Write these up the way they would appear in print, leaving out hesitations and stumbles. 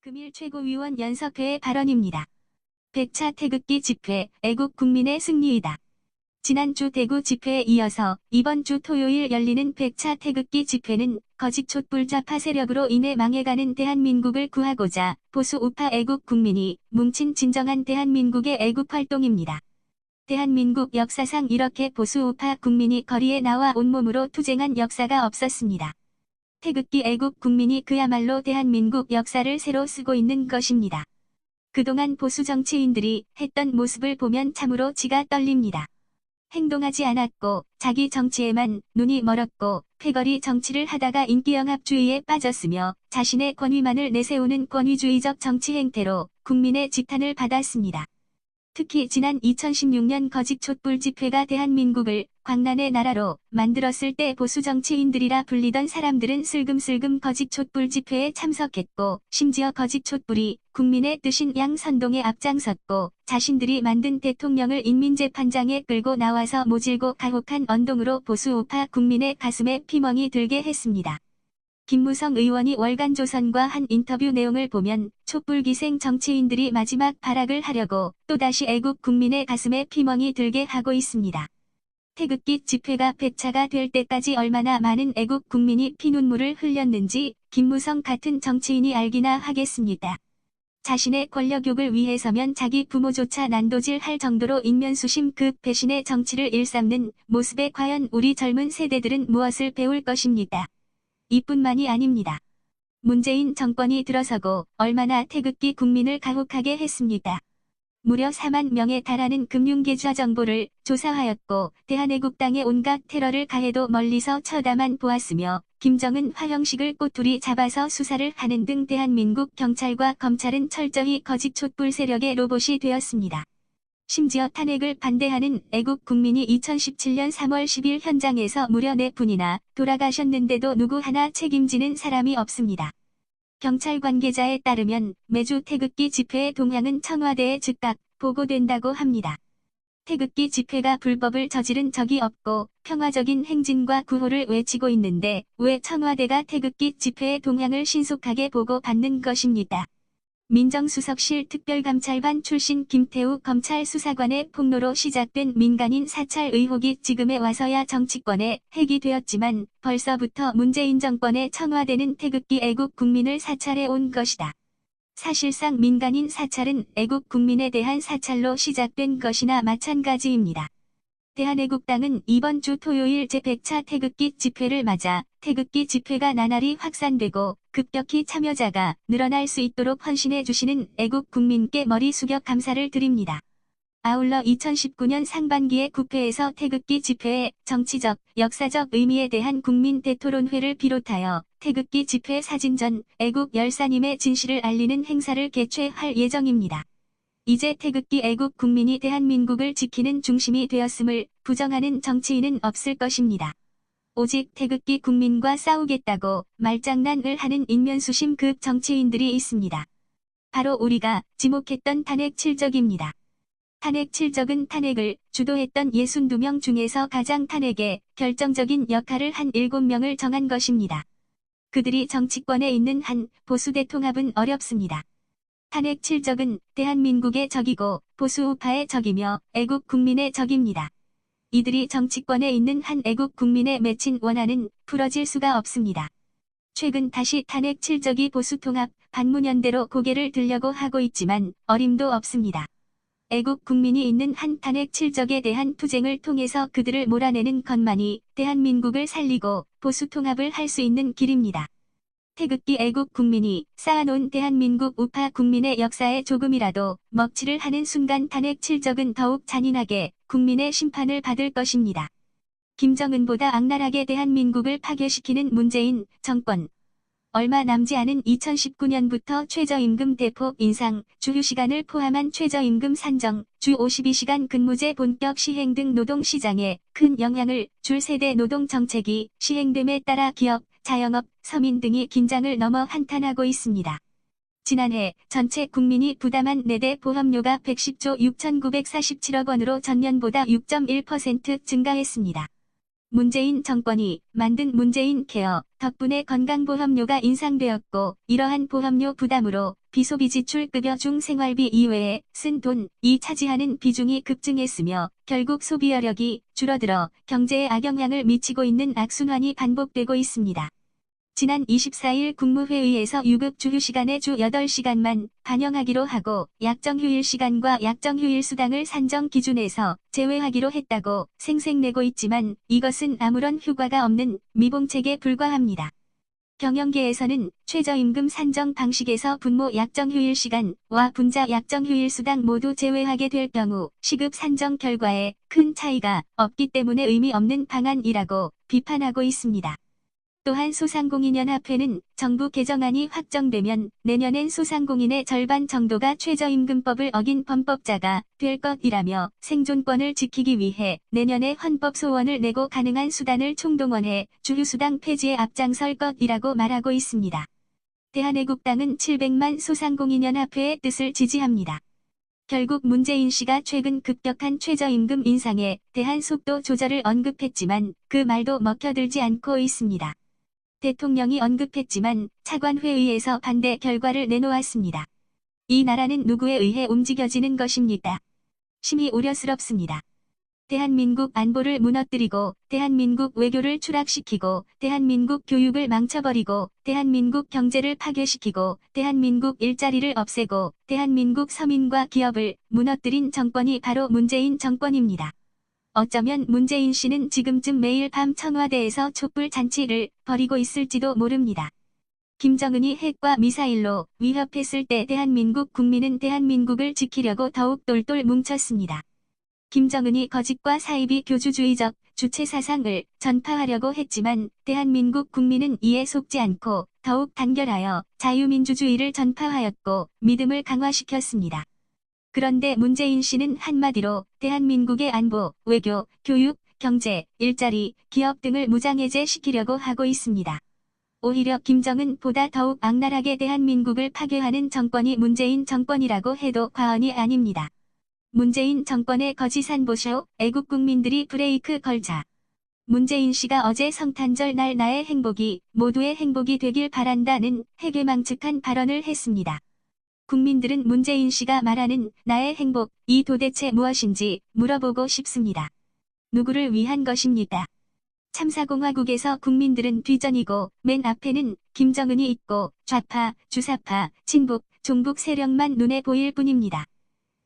금일 최고위원 연석회의 발언입니다. 100차 태극기 집회, 애국 국민의 승리이다. 지난주 대구 집회에 이어서 이번 주 토요일 열리는 100차 태극기 집회는 거짓 촛불 좌파 세력으로 인해 망해가는 대한민국을 구하고자 보수 우파 애국 국민이 뭉친 진정한 대한민국의 애국 활동입니다. 대한민국 역사상 이렇게 보수 우파 국민이 거리에 나와 온몸으로 투쟁한 역사가 없었습니다. 태극기 애국 국민이 그야말로 대한민국 역사를 새로 쓰고 있는 것입니다. 그동안 보수 정치인들이 했던 모습을 보면 참으로 지가 떨립니다. 행동하지 않았고 자기 정치에만 눈이 멀었고 패거리 정치를 하다가 인기영합주의에 빠졌으며 자신의 권위만을 내세우는 권위주의적 정치 행태로 국민의 지탄을 받았습니다. 특히 지난 2016년 거짓 촛불 집회가 대한민국을 광란의 나라로 만들었을 때 보수 정치인들이라 불리던 사람들은 슬금슬금 거짓 촛불 집회에 참석했고 심지어 거짓 촛불이 국민의 뜻인 양선동에 앞장섰고 자신들이 만든 대통령을 인민재판장에 끌고 나와서 모질고 가혹한 언동으로 보수 우파 국민의 가슴에 피멍이 들게 했습니다. 김무성 의원이 월간조선과 한 인터뷰 내용을 보면 촛불기생 정치인들이 마지막 발악을 하려고 또다시 애국 국민의 가슴에 피멍이 들게 하고 있습니다. 태극기 집회가 100차가 될 때까지 얼마나 많은 애국 국민이 피눈물을 흘렸는지 김무성 같은 정치인이 알기나 하겠습니다. 자신의 권력욕을 위해서면 자기 부모조차 난도질할 정도로 인면수심 그 배신의 정치를 일삼는 모습에 과연 우리 젊은 세대들은 무엇을 배울 것입니까? 이뿐만이 아닙니다. 문재인 정권이 들어서고 얼마나 태극기 국민을 가혹하게 했습니까? 무려 4만 명에 달하는 금융계좌 정보를 조사하였고 대한애국당의 온갖 테러를 가해도 멀리서 쳐다만 보았으며 김정은 화형식을 꼬투리 잡아서 수사를 하는 등 대한민국 경찰과 검찰은 철저히 거짓 촛불 세력의 로봇이 되었습니다. 심지어 탄핵을 반대하는 애국 국민이 2017년 3월 10일 현장에서 무려 4분이나 돌아가셨는데도 누구 하나 책임지는 사람이 없습니다. 경찰 관계자에 따르면 매주 태극기 집회의 동향은 청와대에 즉각 보고된다고 합니다. 태극기 집회가 불법을 저지른 적이 없고 평화적인 행진과 구호를 외치고 있는데 왜 청와대가 태극기 집회의 동향을 신속하게 보고받는 것입니까? 민정수석실 특별감찰반 출신 김태우 검찰 수사관의 폭로로 시작된 민간인 사찰 의혹이 지금에 와서야 정치권에 핵이 되었지만 벌써부터 문재인 정권의 청와대는 태극기 애국 국민을 사찰해 온 것이다. 사실상 민간인 사찰은 애국 국민에 대한 사찰로 시작된 것이나 마찬가지입니다. 대한애국당은 이번 주 토요일 제100차 태극기 집회를 맞아 태극기 집회가 나날이 확산되고 급격히 참여자가 늘어날 수 있도록 헌신해 주시는 애국 국민께 머리 숙여 감사를 드립니다. 아울러 2019년 상반기에 국회에서 태극기 집회의 정치적, 역사적 의미에 대한 국민 대토론회를 비롯하여 태극기 집회 사진전 애국 열사님의 진실을 알리는 행사를 개최할 예정입니다. 이제 태극기 애국 국민이 대한민국을 지키는 중심이 되었음을 부정하는 정치인은 없을 것입니다. 오직 태극기 국민과 싸우겠다고 말장난을 하는 인면수심급 정치인들이 있습니다. 바로 우리가 지목했던 탄핵 7적입니다. 탄핵 7적은 탄핵을 주도했던 62명 중에서 가장 탄핵에 결정적인 역할을 한 7명을 정한 것입니다. 그들이 정치권에 있는 한 보수 대통합은 어렵습니다. 탄핵 7적은 대한민국의 적이고 보수 우파의 적이며 애국 국민의 적입니다. 이들이 정치권에 있는 한 애국 국민의 맺힌 원한은 풀어질 수가 없습니다. 최근 다시 탄핵 7적이 보수통합 반문연대로 고개를 들려고 하고 있지만 어림도 없습니다. 애국 국민이 있는 한 탄핵 7적에 대한 투쟁을 통해서 그들을 몰아내는 것만이 대한민국을 살리고 보수통합을 할 수 있는 길입니다. 태극기 애국 국민이 쌓아놓은 대한민국 우파 국민의 역사에 조금이라도 먹칠을 하는 순간 탄핵 7적은 더욱 잔인하게 국민의 심판을 받을 것입니다. 김정은보다 악랄하게 대한민국을 파괴시키는 문재인 정권. 얼마 남지 않은 2019년부터 최저임금 대폭 인상, 주휴시간을 포함한 최저임금 산정, 주 52시간 근무제 본격 시행 등 노동시장에 큰 영향을 줄 세대 노동 정책이 시행됨에 따라 기업, 자영업, 서민 등이 긴장을 넘어 한탄하고 있습니다. 지난해 전체 국민이 부담한 4대 보험료가 110조 6,947억 원으로 전년보다 6.1% 증가했습니다. 문재인 정권이 만든 문재인 케어 덕분에 건강보험료가 인상되었고 이러한 보험료 부담으로 비소비 지출 급여 중 생활비 이외에 쓴 돈이 차지하는 비중이 급증했으며 결국 소비여력이 줄어들어 경제에 악영향을 미치고 있는 악순환이 반복되고 있습니다. 지난 24일 국무회의에서 유급 주휴시간에 주 8시간만 반영하기로 하고 약정휴일 시간과 약정휴일 수당을 산정 기준에서 제외하기로 했다고 생색내고 있지만 이것은 아무런 효과가 없는 미봉책에 불과합니다. 경영계에서는 최저임금 산정 방식에서 분모 약정휴일 시간과 분자 약정휴일 수당 모두 제외하게 될 경우 시급 산정 결과에 큰 차이가 없기 때문에 의미 없는 방안이라고 비판하고 있습니다. 또한 소상공인연합회는 정부 개정안이 확정되면 내년엔 소상공인의 절반 정도가 최저임금법을 어긴 범법자가 될 것이라며 생존권을 지키기 위해 내년에 헌법 소원을 내고 가능한 수단을 총동원해 주휴수당 폐지에 앞장설 것이라고 말하고 있습니다. 대한애국당은 700만 소상공인연합회의 뜻을 지지합니다. 결국 문재인 씨가 최근 급격한 최저임금 인상에 대한 속도 조절을 언급했지만 그 말도 먹혀들지 않고 있습니다. 대통령이 언급했지만 차관회의에서 반대 결과를 내놓았습니다. 이 나라는 누구에 의해 움직여지는 것입니까? 심히 우려스럽습니다. 대한민국 안보를 무너뜨리고 대한민국 외교를 추락시키고 대한민국 교육을 망쳐버리고 대한민국 경제를 파괴시키고 대한민국 일자리를 없애고 대한민국 서민과 기업을 무너뜨린 정권이 바로 문재인 정권입니다. 어쩌면 문재인 씨는 지금쯤 매일 밤 청와대에서 촛불 잔치를 벌이고 있을지도 모릅니다. 김정은이 핵과 미사일로 위협했을 때 대한민국 국민은 대한민국을 지키려고 더욱 똘똘 뭉쳤습니다. 김정은이 거짓과 사이비 교주주의적 주체 사상을 전파하려고 했지만 대한민국 국민은 이에 속지 않고 더욱 단결하여 자유민주주의를 전파하였고 믿음을 강화시켰습니다. 그런데 문재인 씨는 한마디로 대한민국의 안보, 외교, 교육, 경제, 일자리, 기업 등을 무장해제시키려고 하고 있습니다. 오히려 김정은보다 더욱 악랄하게 대한민국을 파괴하는 정권이 문재인 정권이라고 해도 과언이 아닙니다. 문재인 정권의 거짓안보쇼, 애국 국민들이 브레이크 걸자. 문재인 씨가 어제 성탄절 날 나의 행복이 모두의 행복이 되길 바란다는 해괴망측한 발언을 했습니다. 국민들은 문재인 씨가 말하는 나의 행복이 도대체 무엇인지 물어보고 싶습니다. 누구를 위한 것입니까? 참사공화국에서 국민들은 뒤전이고 맨 앞에는 김정은이 있고 좌파, 주사파, 친북, 종북 세력만 눈에 보일 뿐입니다.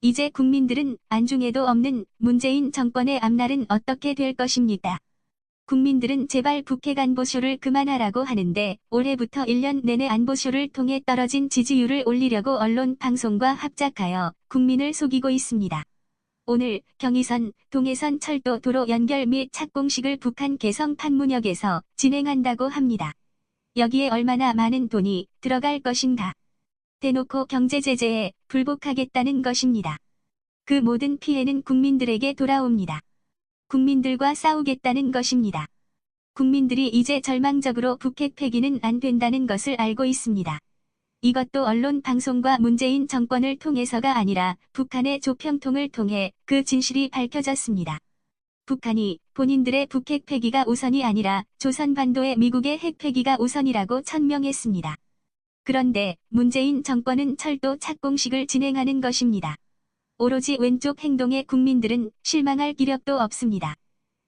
이제 국민들은 안중에도 없는 문재인 정권의 앞날은 어떻게 될 것입니까? 국민들은 제발 북핵 안보쇼를 그만하라고 하는데 올해부터 1년 내내 안보쇼를 통해 떨어진 지지율을 올리려고 언론 방송과 합작하여 국민을 속이고 있습니다. 오늘 경의선, 동해선 철도 도로 연결 및 착공식을 북한 개성 판문역에서 진행한다고 합니다. 여기에 얼마나 많은 돈이 들어갈 것인가? 대놓고 경제 제재에 불복하겠다는 것입니다. 그 모든 피해는 국민들에게 돌아옵니다. 국민들과 싸우겠다는 것입니다. 국민들이 이제 절망적으로 북핵 폐기는 안 된다는 것을 알고 있습니다. 이것도 언론 방송과 문재인 정권을 통해서가 아니라 북한의 조평통을 통해 그 진실이 밝혀졌습니다. 북한이 본인들의 북핵 폐기가 우선이 아니라 조선반도의 미국의 핵 폐기가 우선이라고 천명했습니다. 그런데 문재인 정권은 철도 착공식을 진행하는 것입니다. 오로지 왼쪽 행동에 국민들은 실망할 기력도 없습니다.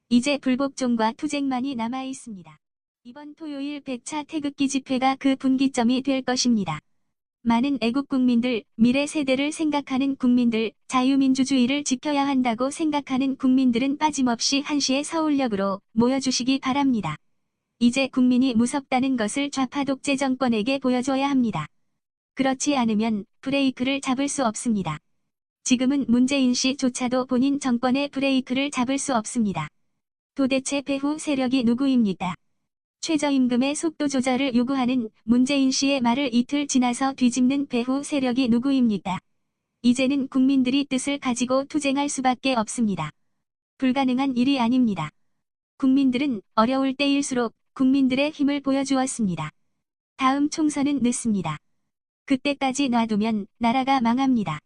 이제 불복종과 투쟁만이 남아 있습니다. 이번 토요일 100차 태극기 집회가 그 분기점이 될 것입니다. 많은 애국 국민들, 미래 세대를 생각하는 국민들, 자유민주주의를 지켜야 한다고 생각하는 국민들은 빠짐없이 1시에 서울역으로 모여주시기 바랍니다. 이제 국민이 무섭다는 것을 좌파 독재 정권에게 보여줘야 합니다. 그렇지 않으면 브레이크를 잡을 수 없습니다. 지금은 문재인 씨조차도 본인 정권의 브레이크를 잡을 수 없습니다. 도대체 배후 세력이 누구입니까? 최저임금의 속도 조절을 요구하는 문재인 씨의 말을 이틀 지나서 뒤집는 배후 세력이 누구입니까? 이제는 국민들이 뜻을 가지고 투쟁할 수밖에 없습니다. 불가능한 일이 아닙니다. 국민들은 어려울 때일수록 국민들의 힘을 보여주었습니다. 다음 총선은 늦습니다. 그때까지 놔두면 나라가 망합니다.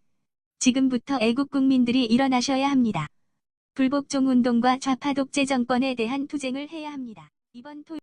지금부터 애국 국민들이 일어나셔야 합니다. 불복종 운동과 좌파 독재 정권에 대한 투쟁을 해야 합니다. 이번 토요일